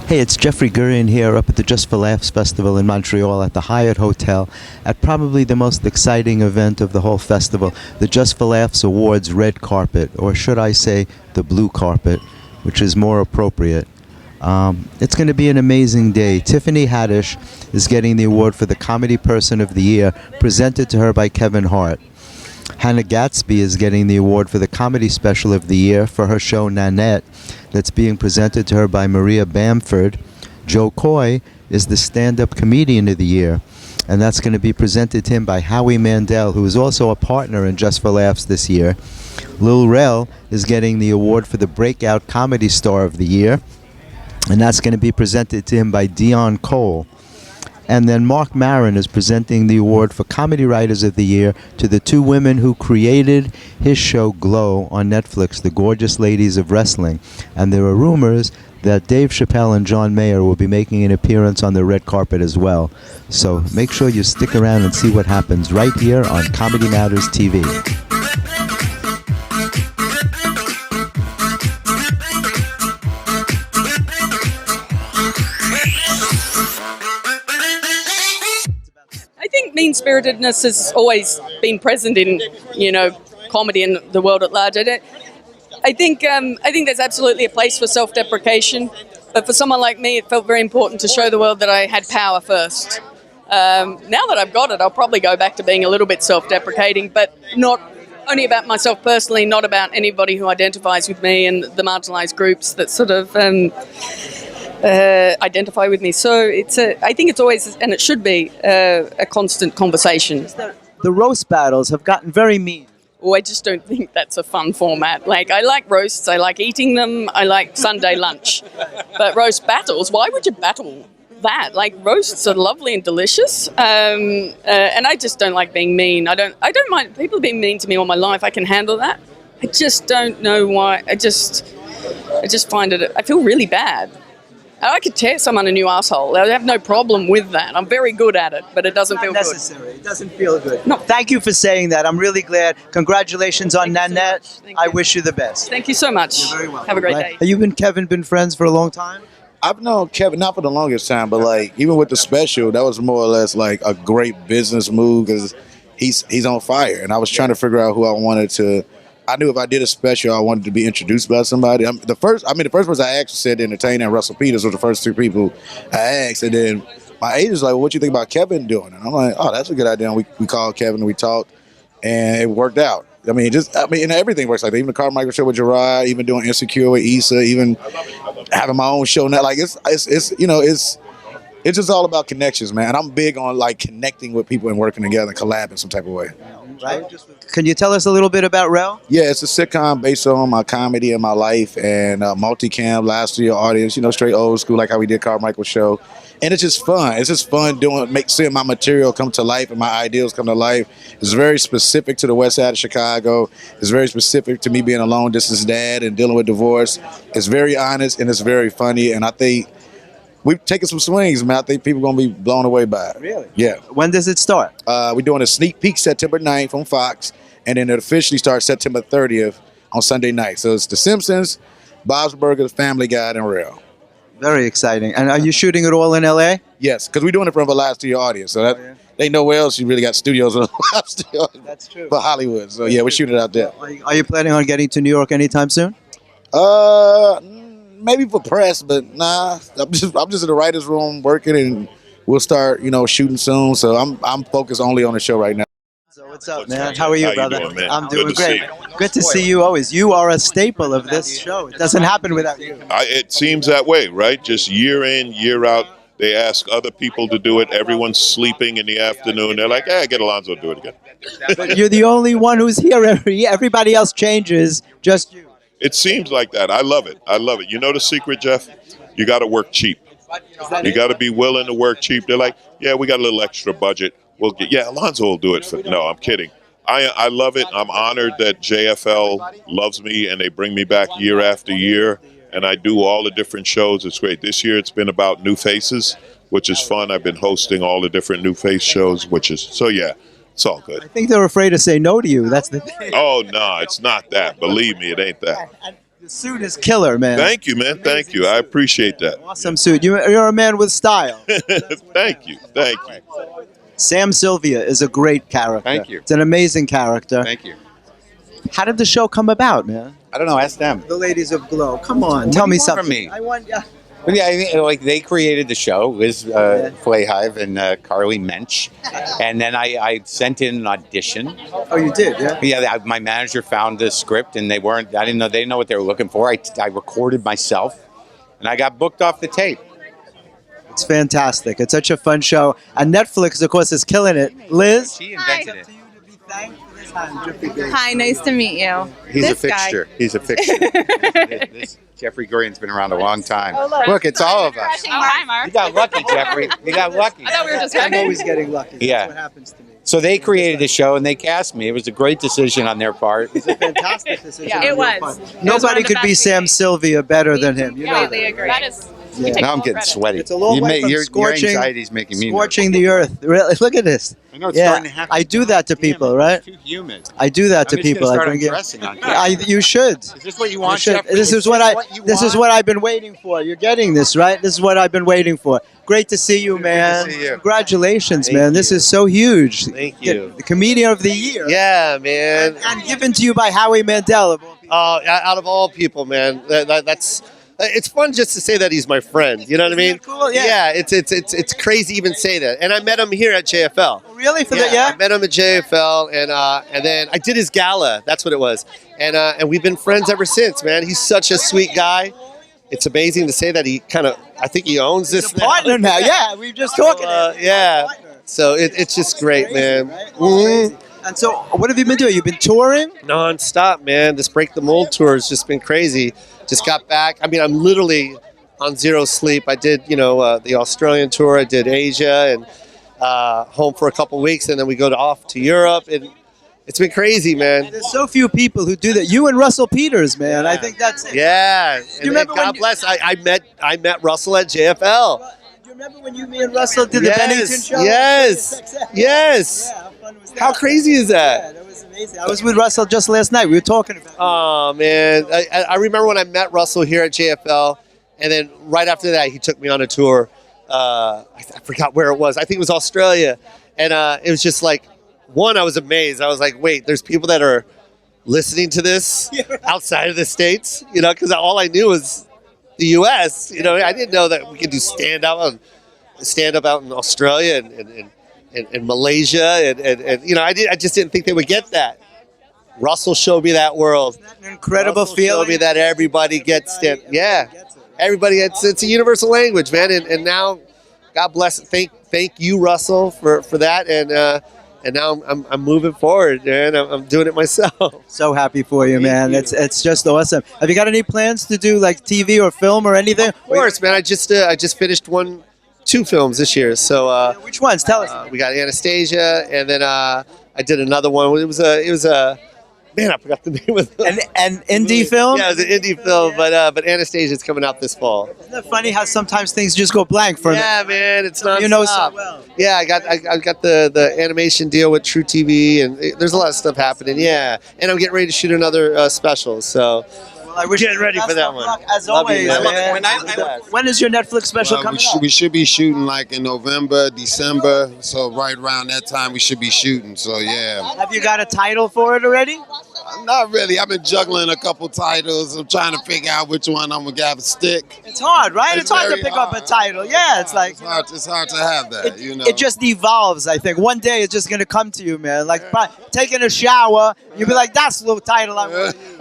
Hey, it's Jeffrey Gurian here up at the Just for Laughs Festival in Montreal at the Hyatt Hotel at probably the most exciting event of the whole festival, the Just for Laughs Awards red carpet, or should I say the blue carpet, which is more appropriate. It's going to be an amazing day. Tiffany Haddish is getting the award for the Comedy Person of the Year, presented to her by Kevin Hart. Hannah Gadsby is getting the award for the Comedy Special of the Year for her show Nanette, that's being presented to her by Maria Bamford. Joe Coy is the Stand-Up Comedian of the Year, and that's going to be presented to him by Howie Mandel, who is also a partner in Just for Laughs this year. Lil Rel is getting the award for the Breakout Comedy Star of the Year, and that's going to be presented to him by Deon Cole. And then Marc Maron is presenting the award for Comedy Writers of the Year to the two women who created his show Glow on Netflix, The Gorgeous Ladies of Wrestling. And there are rumors that Dave Chappelle and John Mayer will be making an appearance on the red carpet as well. So make sure you stick around and see what happens right here on Comedy Matters TV. Mean-spiritedness has always been present in, comedy and the world at large. I think there's absolutely a place for self-deprecation, but for someone like me, it felt very important to show the world that I had power first. Now that I've got it, I'll probably go back to being a little bit self-deprecating, but not only about myself personally, not about anybody who identifies with me and the marginalised groups that sort of identify with me. So I think it's always, and it should be, a constant conversation. The roast battles have gotten very mean. Oh, I just don't think that's a fun format. Like, I like roasts, I like eating them, I like Sunday lunch. But roast battles, why would you battle that? Like, roasts are lovely and delicious, and I just don't like being mean. I don't mind people being mean to me all my life. I can handle that. I just don't know why. I just find it, I feel really bad. I could tear someone a new asshole. I have no problem with that. I'm very good at it, but it doesn't feel good. Necessary. It doesn't feel good. No. Thank you for saying that. I'm really glad. Congratulations on Nanette. So I wish you the best. Thank you so much. You're very welcome. Have a great day. Have you and Kevin been friends for a long time? I've known Kevin not for the longest time, but like even with the special, that was more or less like a great business move because he's on fire, and I was trying to figure out who I wanted to. I knew if I did a special, I wanted to be introduced by somebody. The first person I actually said to entertain, and Russell Peters was the first two people I asked. And then my agent was like, well, what do you think about Kevin doing? And I'm like, oh, that's a good idea. And we called Kevin and we talked, and it worked out. And everything works like that. Even the Carmichael show with Gerard, even doing Insecure with Issa, even having my own show now. Like it's just all about connections, man. And I'm big on like connecting with people and working together and collabing some type of way. Right. Can you tell us a little bit about Rel? Yeah, it's a sitcom based on my comedy and my life, and multicam, live studio audience, straight old school, like how we did Carmichael's show. And it's just fun. It's just fun seeing my material come to life and my ideals come to life. It's very specific to the west side of Chicago. It's very specific to me being a long distance dad and dealing with divorce. It's very honest and it's very funny, and I think we've taken some swings, man. I think people are going to be blown away by it. Really? Yeah. When does it start? We're doing a sneak peek September 9th on Fox, and then it officially starts September 30th on Sunday night. So it's The Simpsons, Bob's Burgers, Family Guy, and Rel. Very exciting. And are you shooting it all in L.A.? Yes, because we're doing it from a live studio audience. So they know where else you really got studios or live studio. That's true. But Hollywood. So yeah, we're shooting it out there. Are you planning on getting to New York anytime soon? Maybe for press, but nah. I'm just in the writer's room working, and we'll start, shooting soon. So I'm focused only on the show right now. So what's up, man? How are you, brother? Doing, man? I'm doing Good to great. Good to see you always. You are a staple of this show. It doesn't happen without you. It seems that way, right? Just year in, year out. They ask other people to do it. Everyone's sleeping in the afternoon. They're like, get Alonzo to do it again. But you're the only one who's here everybody else changes, just you. It seems like that. I love it. You know the secret, Jeff? You got to work cheap. You got to be willing to work cheap. They're like, yeah, we got a little extra budget. Alonzo will do it. No, I'm kidding. I love it. I'm honored that JFL loves me and they bring me back year after year. And I do all the different shows. It's great. This year it's been about new faces, which is fun. I've been hosting all the different new face shows, it's all good. I think they're afraid to say no to you. That's the thing. Oh, no, it's not that. Believe me, it ain't that. The suit is killer, man. Thank you, man. Thank you. I appreciate that. Awesome suit. You're a man with style. Thank you. Thank you. Sam Sylvia is a great character. Thank you. It's an amazing character. Thank you. How did the show come about, man? I don't know. Ask them. The ladies of Glow. Come on, What tell do me you want something. from me? I want. Yeah. But yeah, I mean, like they created the show with Flahive and Carly Mensch, and then I sent in an audition. Oh, you did, yeah. Yeah, my manager found the script, and they didn't know what they were looking for. I recorded myself, and I got booked off the tape. It's fantastic. It's such a fun show. And Netflix, of course, is killing it. Liz? She invented it. Hi, nice to meet you. He's This a fixture. guy. He's a fixture. This Jeffrey Gurian's been around a long time. Look, it's all of us. Oh, hi, Mark. You got lucky, Jeffrey. You got lucky. I thought we were just I'm always getting lucky. That's Yeah. what happens to me. So they created the show and they cast me. It was a great decision on their part. It's a fantastic decision. Yeah, on it your was. part. It was one Nobody of the could be best Sam meetings. Sylvia better than him. You know Completely that. agree. That is. Yeah. Now I'm getting sweaty. It's a long way from your scorching, anxiety's making me scorching the earth. Really, look at this. nervous. I know it's Yeah, starting to happen. I do that to Damn people, it, right? It's too humid. I do that to I'm just people. gonna start I bring it. undressing on camera. You should. Is this what you You want, should. Jeffrey? This is what I've been waiting for. You're getting this, right? This is what I've been waiting for. Great to see you, man. to see you. Congratulations, Thank man. This you. is so huge. Thank you. The comedian of the year. Yeah, man. And given to you by Howie Mandel. Of all people. Out of all people, man, that's. It's fun just to say that he's my friend. You know what I mean? Isn't that cool? Yeah. It's crazy to even say that. And I met him here at JFL. Oh, really? For Yeah, the yeah? I met him at JFL, and then I did his gala. That's what it was. And we've been friends ever since, man. He's such a sweet guy. It's amazing to say that I think he owns this He's a partner now. Yeah, we've just talking. yeah. So it's just great, man. Right? Mhm. Crazy. And so, what have you been doing? You've been touring? Non-stop, man. This Break the Mold tour has just been crazy. Just got back. I mean, I'm literally on zero sleep. I did, the Australian tour. I did Asia and home for a couple weeks, and then we go off to Europe. And it's been crazy, man. There's so few people who do that. You and Russell Peters, man. I think that's it. Yeah. And remember when God you- bless. I met Russell at JFL. Do you remember when me and Russell did the Bennington show? Yes. Yes. Yeah, how fun was that? How crazy is Yeah, that? that was amazing. I was with Russell just last night. We were talking about it. Oh man, I remember when I met Russell here at JFL, and then right after that he took me on a tour. I forgot where it was. I think it was Australia, and it was just like, I was amazed. I was like, wait, there's people that are listening to this outside of the States, because all I knew was the U.S. I didn't know that we could do stand up out in Australia and Malaysia, and I just didn't think they would get that. Russell showed me that world. An incredible Russell feeling. showed me that everybody gets it. Yeah, everybody. It's a universal language, man. And now, God bless. Thank you, Russell, for that. And now I'm moving forward, man. I'm doing it myself. So happy for you, man. you. It's just awesome. Have you got any plans to do like TV or film or anything? Of course, man. I just finished 2 films this year. So Which ones? Tell us. we got Anastasia, and then I did another one. It was a man. I forgot the name of it. An indie film? Yeah, it was an indie film, but Anastasia's coming out this fall. Isn't it funny how sometimes things just go blank for Yeah, man, it's not. You know so well. Yeah, I got the animation deal with True TV, and there's a lot of stuff happening. Yeah, and I'm getting ready to shoot another special. So Well, I wish Get you ready the for best that of one. luck, as Love you, always, man. man. When is your Netflix special Well, coming we should be shooting like in November, December. So right around that time, we should be shooting. So yeah, out? Have you got a title for it already? not really. I've been juggling a couple titles. I'm trying to figure out which one I'm gonna have a stick. It's hard, right? It's hard to very pick up a hard. title. Yeah, it's like It's hard to have that. it just evolves. I think one day it's just gonna come to you, man. Like by taking a shower, you'll be like, "That's the title I want to use."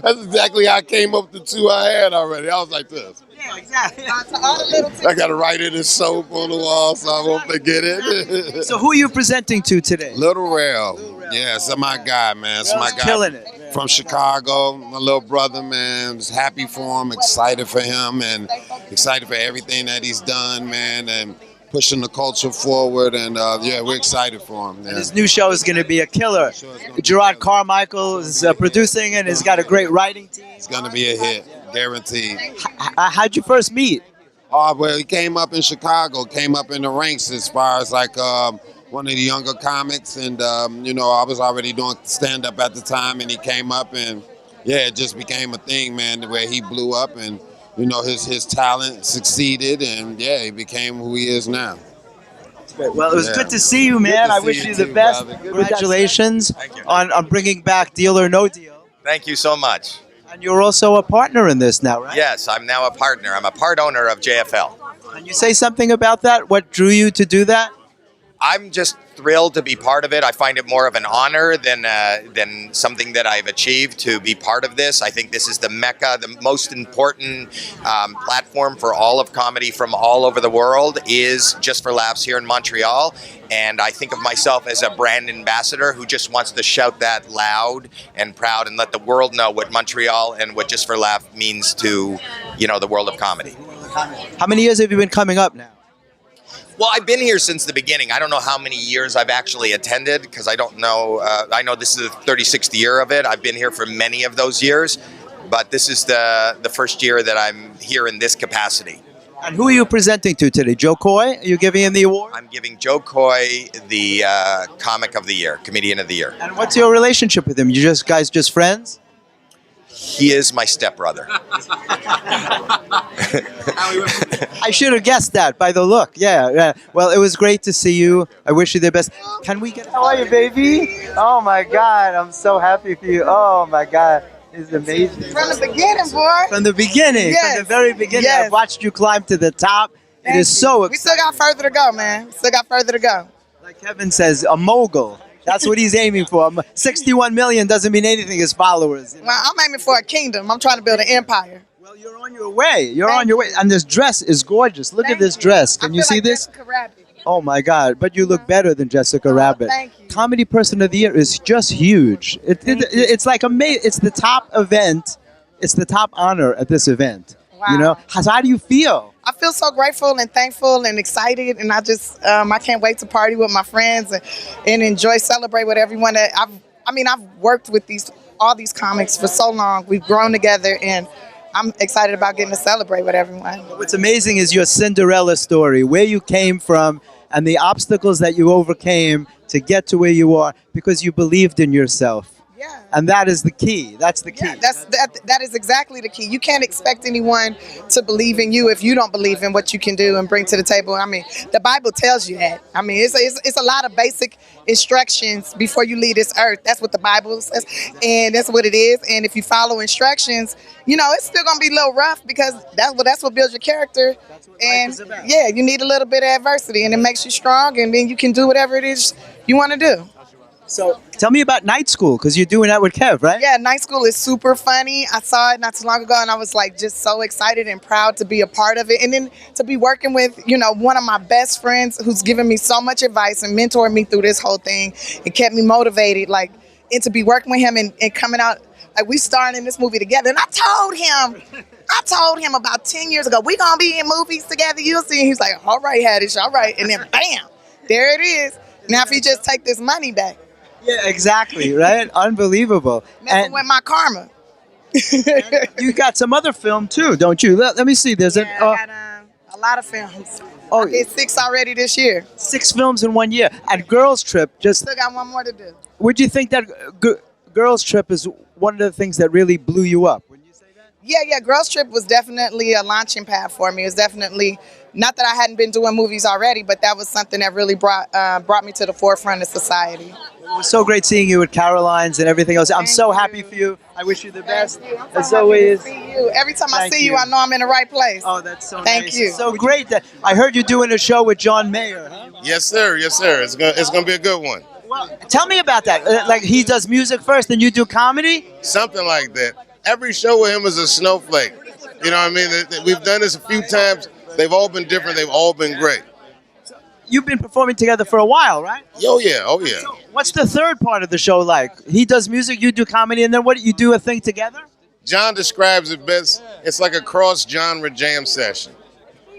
That's exactly how I came up with the 2 I had already. I was like this. Yeah, exactly. I got to write it in soap on the wall so I won't forget it. So who are you presenting to today? Lil Rel. Yeah, it's my guy, man. It's my guy. Killing it. Man. From Chicago, my little brother, man. Was happy for him, excited for him, and excited for everything that he's done, man, and pushing the culture forward. And yeah, we're excited for him. Yeah. His new show is going to be a killer. Gerard Carmichael is producing and he's got a great writing team. It's gonna be a hit, guaranteed. How'd you first meet? Oh, well, he came up in Chicago, came up in the ranks as far as like one of the younger comics, and I was already doing stand-up at the time, and he came up and yeah, it just became a thing, man, where he blew up and, you know, his talent succeeded, and yeah, he became who he is now. Well, it was Yeah. good to see you, Good man. to I see wish you you the too, best. brother. Good. Congratulations Thank you. on bringing back Deal or No Deal. Thank you so much. And you're also a partner in this now, right? Yes, I'm now a partner. I'm a part owner of JFL. Can you say something about that? What drew you to do that? I'm just thrilled to be part of it. I find it more of an honor than something that I've achieved to be part of this. I think this is the mecca, the most important platform for all of comedy from all over the world is Just for Laughs here in Montreal. And I think of myself as a brand ambassador who just wants to shout that loud and proud and let the world know what Montreal and what Just for Laughs means to, the world of comedy. How many years have you been coming up now? Well, I've been here since the beginning. I don't know how many years I've actually attended because I don't know. I know this is the 36th year of it. I've been here for many of those years, but this is the first year that I'm here in this capacity. And who are you presenting to today? Joe Coy? Are you giving him the award? I'm giving Joe Coy the Comic of the Year, Comedian of the Year. And what's your relationship with him? You guys just friends? He is my stepbrother. I should have guessed that by the look. Yeah. Well, it was great to see you. I wish you the best. Can we get? How are you, baby? Oh my God, I'm so happy for you. Oh my God, it's amazing. From the beginning, boy. From the beginning, Yes. from the very beginning, Yes. I've watched you climb to the top. It is so We still exciting. got further to go, man. We still got further to go. Like Kevin says, a mogul. That's what he's aiming for. 61 million doesn't mean anything, his followers. Well, I'm aiming for a kingdom. I'm trying to build an empire. Well, you're on your way. You're Thank on your way. And this dress is gorgeous. Look at Thank this you. dress. I Can you feel see like this? Jessica Rabbit. Oh my God! But you look better than Jessica Rabbit. thank you. Comedy Person of the Year is just huge. It's like amazing. It's the top event. It's the top honor at this event. You know. Wow. How do you feel? I feel so grateful and thankful and excited, and I just I can't wait to party with my friends and enjoy, celebrate with everyone. That I've worked with all these comics for so long. We've grown together, and I'm excited about getting to celebrate with everyone. What's amazing is your Cinderella story, where you came from, and the obstacles that you overcame to get to where you are because you believed in yourself. Yeah. And that is the key. That's the key. Yeah, that is exactly the key. You can't expect anyone to believe in you if you don't believe in what you can do and bring to the table. I mean, the Bible tells you that. I mean, it's a lot of basic instructions before you leave this earth. That's what the Bible says, and that's what it is. And if you follow instructions, it's still gonna be a little rough because that's what builds your character. That's what And life is about. yeah, you need a little bit of adversity, and it makes you strong, and then you can do whatever it is you want to do. So tell me about Night School, because you're doing that with Kev, right? Yeah, Night School is super funny. I saw it not too long ago, and I was like just so excited and proud to be a part of it. And then to be working with, one of my best friends who's given me so much advice and mentored me through this whole thing and kept me motivated, and to be working with him and coming out, we starring in this movie together. And I told him about 10 years ago, we gonna be in movies together, you'll see. And he's like, all right, Haddish, all right. And then bam, there it is. Now if he just take this money back. Yeah, exactly, right? Unbelievable. Messing with my karma. You got some other film too, don't you? Let me see. There's I got a lot of films. Oh, I did 6 already this year. 6 films in 1 year. And Girls Trip, Still got one more to do. would you think that Girls Trip is one of the things that really blew you up? Wouldn't you say that? Yeah. Girls Trip was definitely a launching pad for me. It was definitely, not that I hadn't been doing movies already, but that was something that really brought me to the forefront of society. It was so great seeing you at Caroline's and everything else. I'm Thank so you. happy for you. I wish you the best. Thank you. I'm As so happy always. to see you. Every time I Thank see you, you. I know I'm in the right place. Oh, that's so Thank nice. you. It's so great that I heard you doing a show with John Mayer. Huh? Yes, sir. Yes, sir. It's gonna be a good one. Well, tell me about that. Like he does music first, and you do comedy. Something like that. Every show with him is a snowflake. You know what I mean? We've done this a few times. They've all been different. They've all been great. You've been performing together for a while, right? Oh yeah. Oh yeah. What's the third part of the show like? He does music, you do comedy, and then what? You do a thing together? John describes it best. It's like a cross-genre jam session.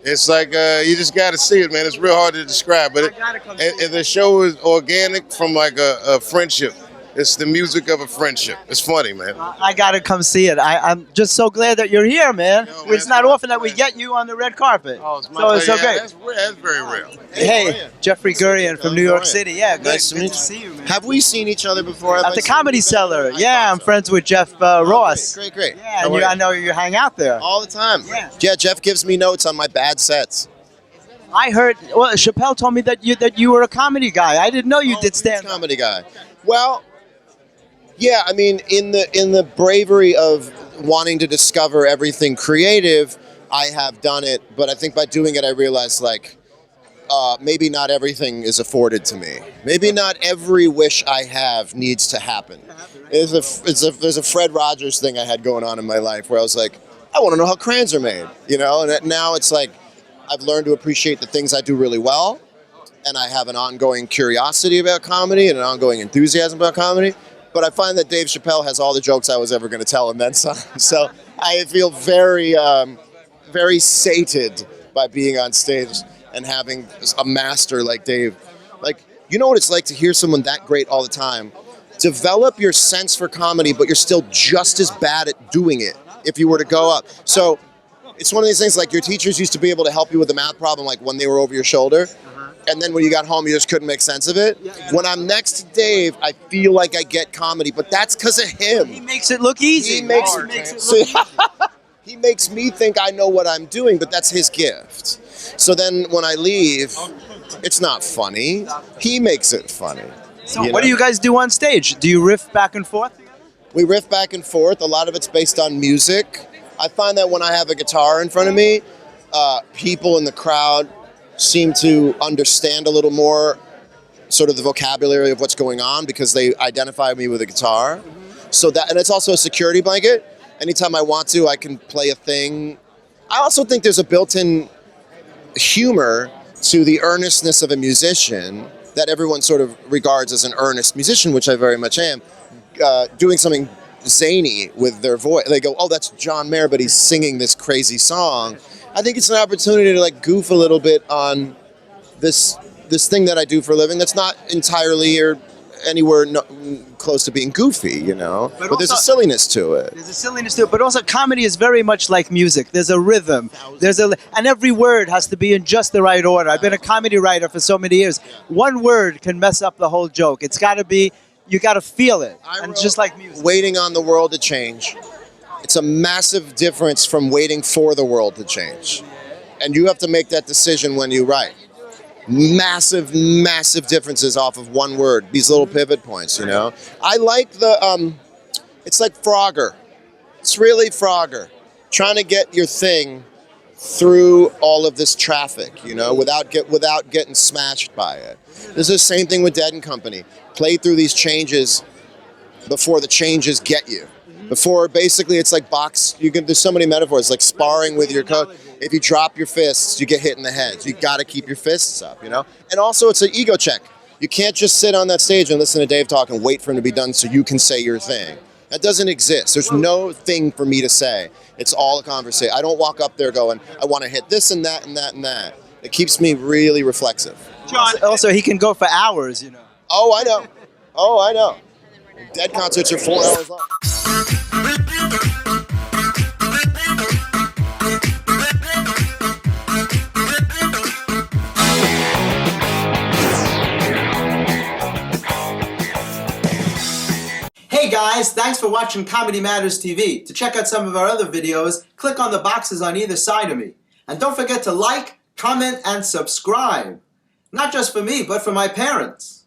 It's like you just got to see it, man. It's real hard to describe, but the show is organic from like a friendship. It's the music of a friendship. It's funny, man. I gotta come see it. I'm just so glad that you're here, man. man, It's not often that we get you on the red carpet. Oh, it's my so it's so pleasure. great. That's very real. Hey, Jeffrey Gurian from New York City. Yeah, good, Nice to good meet to you. see you, man. Have we seen each other before? At the Comedy Cellar. Yeah, I'm friends with Jeff Ross. Great. Yeah, and I know you hang out there. All the time. Yeah. Yeah, Jeff gives me notes on my bad sets. I heard. Well, Chappelle told me that you were a comedy guy. I didn't know you did stand up. Comedy guy. Well, yeah, I mean, in the bravery of wanting to discover everything creative, I have done it. But I think by doing it, I realized maybe not everything is afforded to me. Maybe not every wish I have needs to happen. There's a Fred Rogers thing I had going on in my life where I was like, I want to know how crayons are made, And now it's like I've learned to appreciate the things I do really well, and I have an ongoing curiosity about comedy and an ongoing enthusiasm about comedy. But I find that Dave Chappelle has all the jokes I was ever going to tell, and then some. So I feel very, very sated by being on stage and having a master like Dave. Like, you know what it's like to hear someone that great all the time. Develop your sense for comedy, but you're still just as bad at doing it if you were to go up. So it's one of these things, like your teachers used to be able to help you with a math problem, like when they were over your shoulder. And then when you got home, you just couldn't make sense of it. When I'm next to Dave, I feel like I get comedy, but that's because of him. He makes it look easy. He makes He makes me think I know what I'm doing, but that's his gift. So then when I leave, it's not funny. He makes it funny. So what do you guys do on stage? Do you riff back and forth? We riff back and forth. A lot of it's based on music. I find that when I have a guitar in front of me, people in the crowd seem to understand a little more sort of the vocabulary of what's going on because they identify me with a guitar. So that, and it's also a security blanket. Anytime I want to, I can play a thing. I also think there's a built-in humor to the earnestness of a musician that everyone sort of regards as an earnest musician, which I very much am. Doing something zany with their voice. They go, oh, that's John Mayer, but he's singing this crazy song. I think it's an opportunity to like goof a little bit on this thing that I do for a living that's not entirely or anywhere close to being goofy, you know? But there's a silliness to it. There's a silliness to it, but also comedy is very much like music. There's a rhythm. And every word has to be in just the right order. I've been a comedy writer for so many years. One word can mess up the whole joke. It's got to be, you got to feel it. And just like music. Waiting on the world to change. It's a massive difference from waiting for the world to change. And you have to make that decision when you write. Massive, massive differences off of one word. These little pivot points, you know? I like the, it's like Frogger. It's really Frogger. Trying to get your thing through all of this traffic, you know, without getting smashed by it. This is the same thing with Dead and Company. Play through these changes before the changes get you. Before, basically, it's like there's so many metaphors, like sparring with your coach. If you drop your fists, you get hit in the head. So you got to keep your fists up, you know? And also, it's an ego check. You can't just sit on that stage and listen to Dave talk and wait for him to be done so you can say your thing. That doesn't exist. There's no thing for me to say. It's all a conversation. I don't walk up there going, I want to hit this and that and that and that. It keeps me really reflexive. John, also, he can go for hours, you know. Oh, I know. Oh, I know. Dead concerts are 4 hours long. Hey guys, thanks for watching Comedy Matters TV. To check out some of our other videos, click on the boxes on either side of me. And don't forget to like, comment, and subscribe. Not just for me, but for my parents.